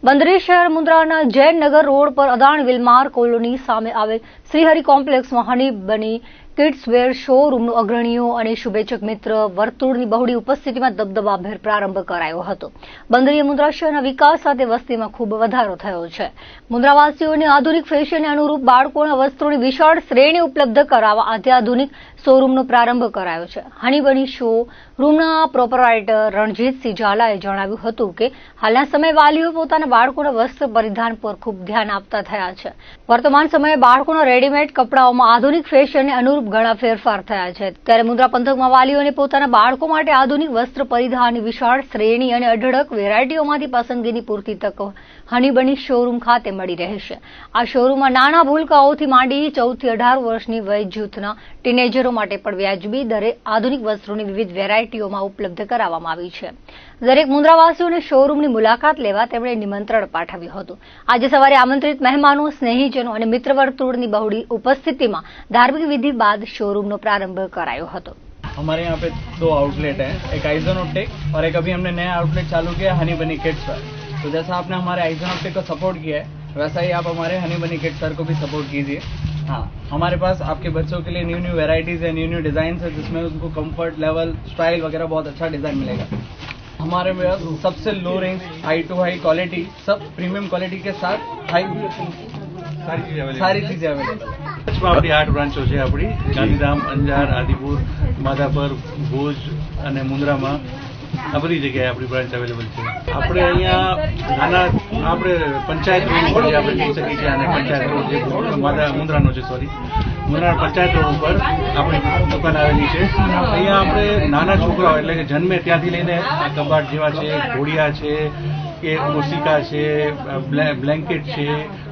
બંદરી શહેર મુન્દ્રાના જૈનનગર રોડ પર અદાણ Wilmar colony સામે આવેલ શ્રીહરિ કોમ્પ્લેક્સમાં હની બની કિડ્સવેર શોરૂમનો અગ્રણીઓ અને શુભેચ્છક મિત્ર વર્તુળની બહોળી ઉપસ્થિતિમાં દબદબાભેર પ્રારંભ કરાયો હતો. બંદરીએ મુન્દ્રા શહેરના વિકાસ સાથે વસ્તીમાં ખૂબ વધારો થયો છે. મુન્દ્રાવાસીઓને આધુનિક ફેશનને અનુરૂપ બાળકોના વસ્ત્રોની વિશાળ શ્રેણી ઉપલબ્ધ કરાવવા અત્યાધુનિક શોરૂમનો પ્રારંભ કરાયો છે. હની બની શો રૂમના પ્રોપરાઇટર રણજીતસિંહ ઝાલાએ જણાવ્યું હતું કે હાલના સમયે વાલીઓ પોતાના બાળકોના વસ્ત્ર પરિધાન પર ખૂબ ધ્યાન આપતા થયા છે. વર્તમાન સમયે બાળકોના રેડીમેડ કપડાઓમાં આધુનિક ફેશનને અનુરૂપ ઘણા ફેરફાર થયા છે. ત્યારે મુન્દ્રા પંથકમાં વાલીઓને પોતાના બાળકો માટે આધુનિક વસ્ત્ર પરિધાનની વિશાળ શ્રેણી અને અઢળક વેરાયટીઓમાંથી પસંદગીની પૂરતી તકો હની બની શોરૂમ ખાતે મળી રહેશે. આ શોરૂમમાં નાના ભૂલકાઓથી માંડી 14 થી 18 વર્ષની વય જૂથના ટીનેજરો માટે પણ વ્યાજબી દરે આધુનિક વસ્ત્રોની વિવિધ વેરાયટીઓમાં ઉપલબ્ધ કરાવવામાં આવી છે. દરેક મુન્દ્રાવાસીઓને શોરૂમની મુલાકાત લેવા તેમણે નિમંત્રણ પાઠવ્યું હતું. આજે સવારે આમંત્રિત મહેમાનો, સ્નેહીજનો અને મિત્ર વર્તુળની બહોળી ઉપસ્થિતિમાં ધાર્મિક વિધિ બાદ शोरूम प्रारंभ करायो હતો. हमारे यहाँ पे 2 आउटलेट हैं, एक आइजोनोटेक और एक अभी हमने नया आउटलेट चालू किया है हनी बनी किड्स वेयर. तो जैसा आपने हमारे आइजोनोटेक को सपोर्ट किया है वैसा ही आप हमारे हनी बनी किड्स वेयर को भी सपोर्ट कीजिए. हाँ, हमारे पास आपके बच्चों के लिए न्यू वेराइटीज है, न्यू डिजाइन है जिसमें उनको कंफर्ट लेवल, स्टाइल वगैरह बहुत अच्छा डिजाइन मिलेगा. हमारे पास सबसे low range, high to high quality, सब प्रीमियम क्वालिटी के साथ सारी चीजें अवेलेबल है. આપણી 8 બ્રાન્ચો છે. આપણી ગાંધીધામ, અંજાર, આદિપુર, માધાપર, ભુજ અને મુન્દ્રામાં આ બધી જગ્યાએ આપણી બ્રાન્ચ અવેલેબલ છે. આપણે અહીંયા નાના આપણે પંચાયત રોડ ઉપર આપણે કહી શકીએ છીએ અને પંચાયત રોડ જે મુન્દ્રાનો છે, મુન્દ્રા પંચાયત રોડ ઉપર આપણી દુકાન આવેલી છે. અહીંયા આપણે નાના છોકરાઓ એટલે કે જન્મે ત્યાંથી લઈને આ કબાટ જેવા છે, ઘોડિયા છે કે ઓશિકા છે, બ્લેન્કેટ છે,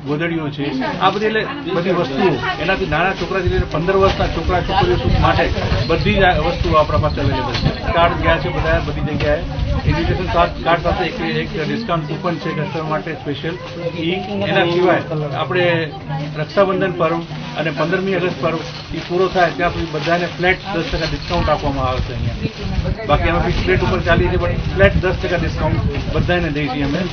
ગોદડીઓ છે, આ બધી એટલે બધી વસ્તુઓ એનાથી નાના છોકરાથી લઈને 15 વર્ષના છોકરા છોકરીઓ માટે બધી જ વસ્તુઓ આપણા પાસે અવેલેબલ છે. કાર્ડ ગયા છે બધા બધી જગ્યાએ. એજ્યુકેશન કાર્ડ સાથે એક ડિસ્કાઉન્ટ કૂપન છે કસ્ટમર માટે સ્પેશિયલ. એના સિવાય આપણે રક્ષાબંધન પર્વ અને 15મી ઓગસ્ટ પર્વ એ પૂરો થાય ત્યાં સુધી બધાને ફ્લેટ 10% ડિસ્કાઉન્ટ આપવામાં આવે છે અહીંયા. બાકી અમે ફિક્સ રેટ ઉપર ચાલીએ છીએ પણ ફ્લેટ 10% ડિસ્કાઉન્ટ બધાને દઈએ છીએ અમે.